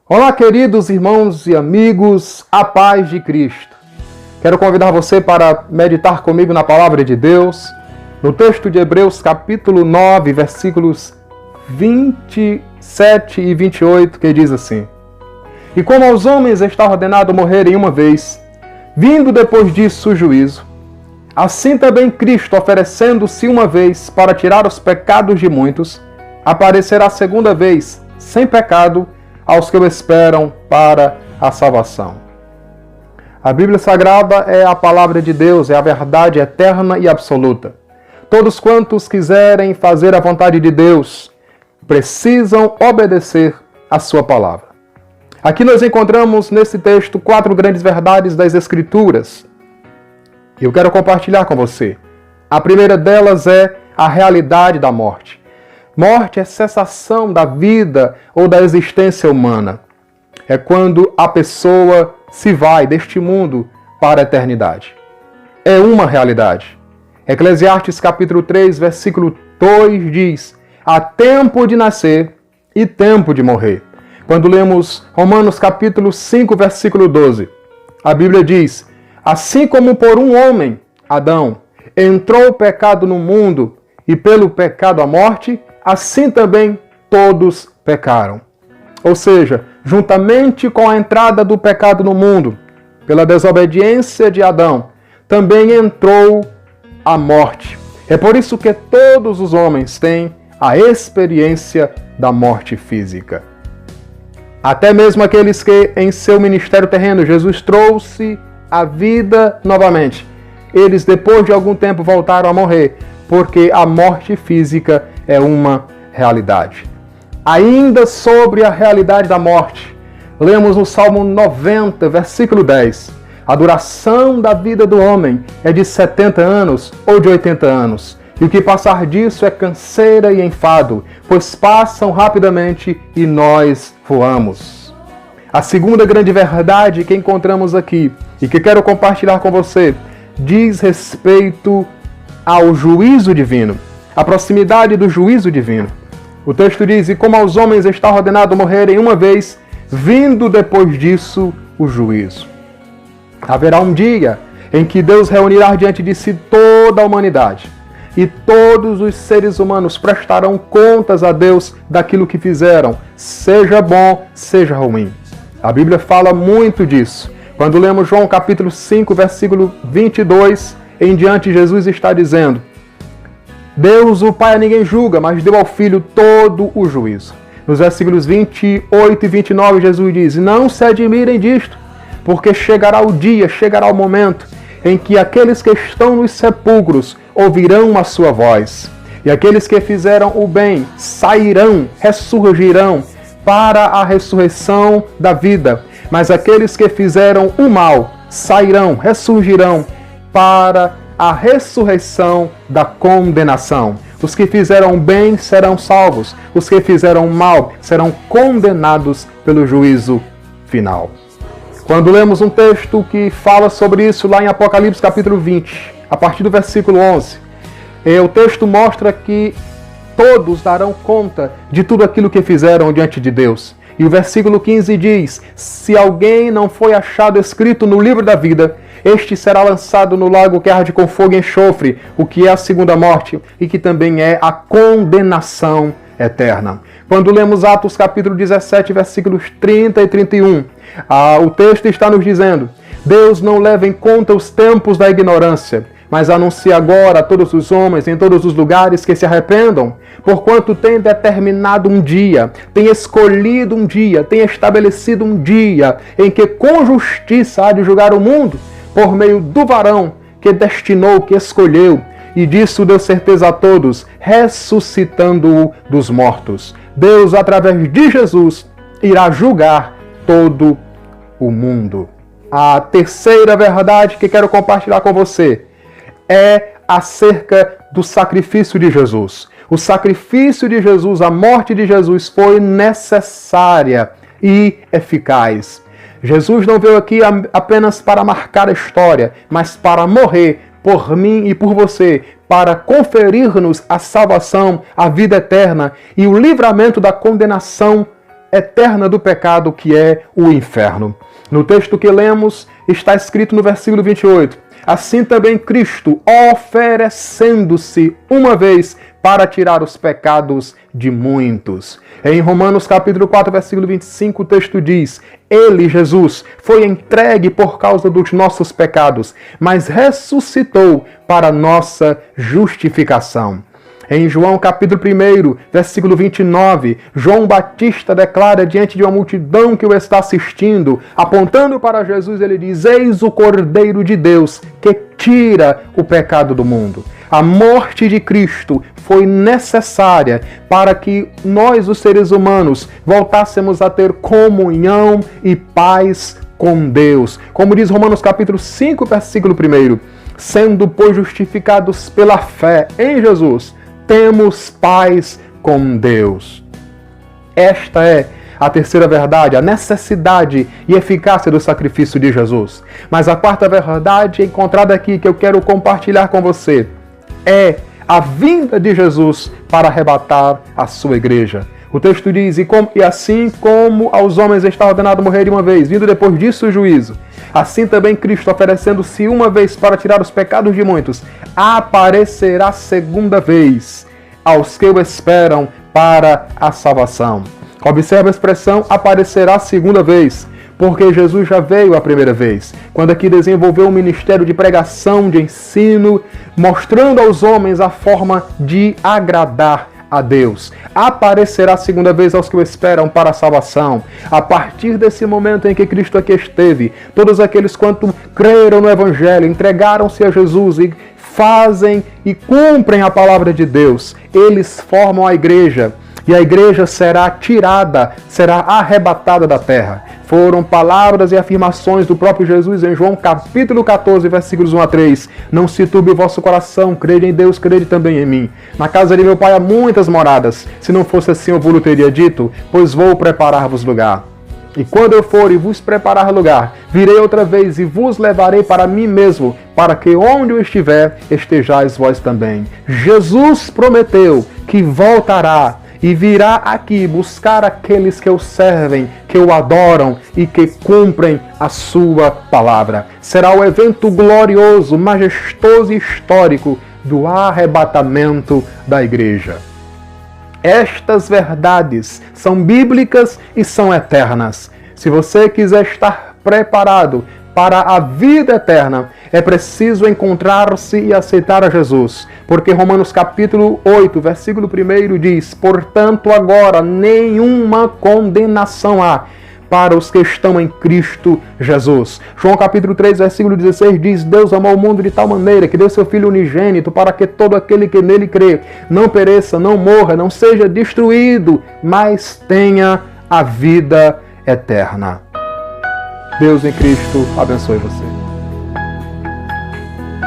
Olá, queridos irmãos e amigos, a paz de Cristo. Quero convidar você para meditar comigo na palavra de Deus, no texto de Hebreus, capítulo 9, versículos 27 e 28, que diz assim: E como aos homens está ordenado morrerem uma vez, vindo depois disso o juízo, assim também Cristo, oferecendo-se uma vez para tirar os pecados de muitos, aparecerá segunda vez, sem pecado, aos que o esperam para a salvação. A Bíblia Sagrada é a palavra de Deus, é a verdade eterna e absoluta. Todos quantos quiserem fazer a vontade de Deus precisam obedecer a sua palavra. Aqui nós encontramos nesse texto 4 grandes verdades das Escrituras. E eu quero compartilhar com você. A primeira delas é a realidade da morte. Morte é cessação da vida ou da existência humana. É quando a pessoa se vai deste mundo para a eternidade. É uma realidade. Eclesiastes capítulo 3, versículo 2 diz: há tempo de nascer e tempo de morrer. Quando lemos Romanos capítulo 5, versículo 12, a Bíblia diz: assim como por um homem, Adão, entrou o pecado no mundo e pelo pecado a morte, assim também todos pecaram. Ou seja, juntamente com a entrada do pecado no mundo, pela desobediência de Adão, também entrou a morte. É por isso que todos os homens têm a experiência da morte física. Até mesmo aqueles que em seu ministério terreno Jesus trouxe a vida novamente, eles depois de algum tempo voltaram a morrer, porque a morte física é uma realidade. Ainda sobre a realidade da morte, lemos no Salmo 90, versículo 10. A duração da vida do homem é de 70 anos ou de 80 anos. E o que passar disso é canseira e enfado, pois passam rapidamente e nós voamos. A segunda grande verdade que encontramos aqui e que quero compartilhar com você diz respeito ao juízo divino, a proximidade do juízo divino. O texto diz: e como aos homens está ordenado morrerem uma vez, vindo depois disso o juízo. Haverá um dia em que Deus reunirá diante de si toda a humanidade, e todos os seres humanos prestarão contas a Deus daquilo que fizeram, seja bom, seja ruim. A Bíblia fala muito disso. Quando lemos João capítulo 5, versículo 22, em diante Jesus está dizendo: Deus, o Pai, a ninguém julga, mas deu ao Filho todo o juízo. Nos versículos 28 e 29, Jesus diz: não se admirem disto, porque chegará o dia, chegará o momento, em que aqueles que estão nos sepulcros ouvirão a sua voz. E aqueles que fizeram o bem sairão, ressurgirão para a ressurreição da vida. Mas aqueles que fizeram o mal sairão, ressurgirão para a ressurreição da condenação. Os que fizeram bem serão salvos, os que fizeram mal serão condenados pelo juízo final. Quando lemos um texto que fala sobre isso lá em Apocalipse capítulo 20, a partir do versículo 11, o texto mostra que todos darão conta de tudo aquilo que fizeram diante de Deus. E o versículo 15 diz: se alguém não foi achado escrito no livro da vida, este será lançado no lago que arde com fogo e enxofre, o que é a segunda morte, e que também é a condenação eterna. Quando lemos Atos capítulo 17, versículos 30 e 31, o texto está nos dizendo: Deus não leva em conta os tempos da ignorância, mas anuncia agora a todos os homens em todos os lugares que se arrependam, porquanto tem determinado um dia, tem escolhido um dia, tem estabelecido um dia em que com justiça há de julgar o mundo, por meio do varão que destinou, que escolheu, e disso deu certeza a todos, ressuscitando-o dos mortos. Deus, através de Jesus, irá julgar todo o mundo. A terceira verdade que quero compartilhar com você é acerca do sacrifício de Jesus. O sacrifício de Jesus, a morte de Jesus foi necessária e eficaz. Jesus não veio aqui apenas para marcar a história, mas para morrer por mim e por você, para conferir-nos a salvação, a vida eterna e o livramento da condenação eterna do pecado, que é o inferno. No texto que lemos, está escrito no versículo 28, assim também Cristo, oferecendo-se uma vez para tirar os pecados de muitos. Em Romanos capítulo 4, versículo 25, o texto diz, ele, Jesus, foi entregue por causa dos nossos pecados, mas ressuscitou para nossa justificação. Em João capítulo 1, versículo 29, João Batista declara diante de uma multidão que o está assistindo, apontando para Jesus, ele diz, eis o Cordeiro de Deus que tira o pecado do mundo. A morte de Cristo foi necessária para que nós, os seres humanos, voltássemos a ter comunhão e paz com Deus. Como diz Romanos capítulo 5, versículo 1, sendo, pois, justificados pela fé em Jesus, temos paz com Deus. Esta é a terceira verdade, a necessidade e eficácia do sacrifício de Jesus. Mas a quarta verdade encontrada aqui, que eu quero compartilhar com você, é a vinda de Jesus para arrebatar a sua igreja. O texto diz, e assim como aos homens está ordenado morrer uma vez, vindo depois disso o juízo, assim também Cristo, oferecendo-se uma vez para tirar os pecados de muitos, aparecerá segunda vez aos que o esperam para a salvação. Observe a expressão aparecerá segunda vez, porque Jesus já veio a primeira vez, quando aqui desenvolveu um ministério de pregação, de ensino, mostrando aos homens a forma de agradar a Deus. Aparecerá a segunda vez aos que o esperam para a salvação. A partir desse momento em que Cristo aqui esteve, todos aqueles quanto creram no Evangelho, entregaram-se a Jesus e fazem e cumprem a palavra de Deus, eles formam a igreja. E a igreja será tirada, será arrebatada da terra. Foram palavras e afirmações do próprio Jesus em João capítulo 14, versículos 1 a 3. Não se turbe o vosso coração, crede em Deus, crede também em mim. Na casa de meu Pai há muitas moradas. Se não fosse assim, eu vos teria dito, pois vou preparar-vos lugar. E quando eu for e vos preparar lugar, virei outra vez e vos levarei para mim mesmo, para que onde eu estiver, estejais vós também. Jesus prometeu que voltará e virá aqui buscar aqueles que o servem, que o adoram e que cumprem a sua palavra. Será o evento glorioso, majestoso e histórico do arrebatamento da igreja. Estas verdades são bíblicas e são eternas. Se você quiser estar preparado para a vida eterna, é preciso encontrar-se e aceitar a Jesus. Porque Romanos capítulo 8, versículo 1 diz, portanto agora nenhuma condenação há para os que estão em Cristo Jesus. João capítulo 3, versículo 16 diz, Deus amou o mundo de tal maneira que deu seu Filho unigênito para que todo aquele que nele crê não pereça, não morra, não seja destruído, mas tenha a vida eterna. Deus em Cristo abençoe você.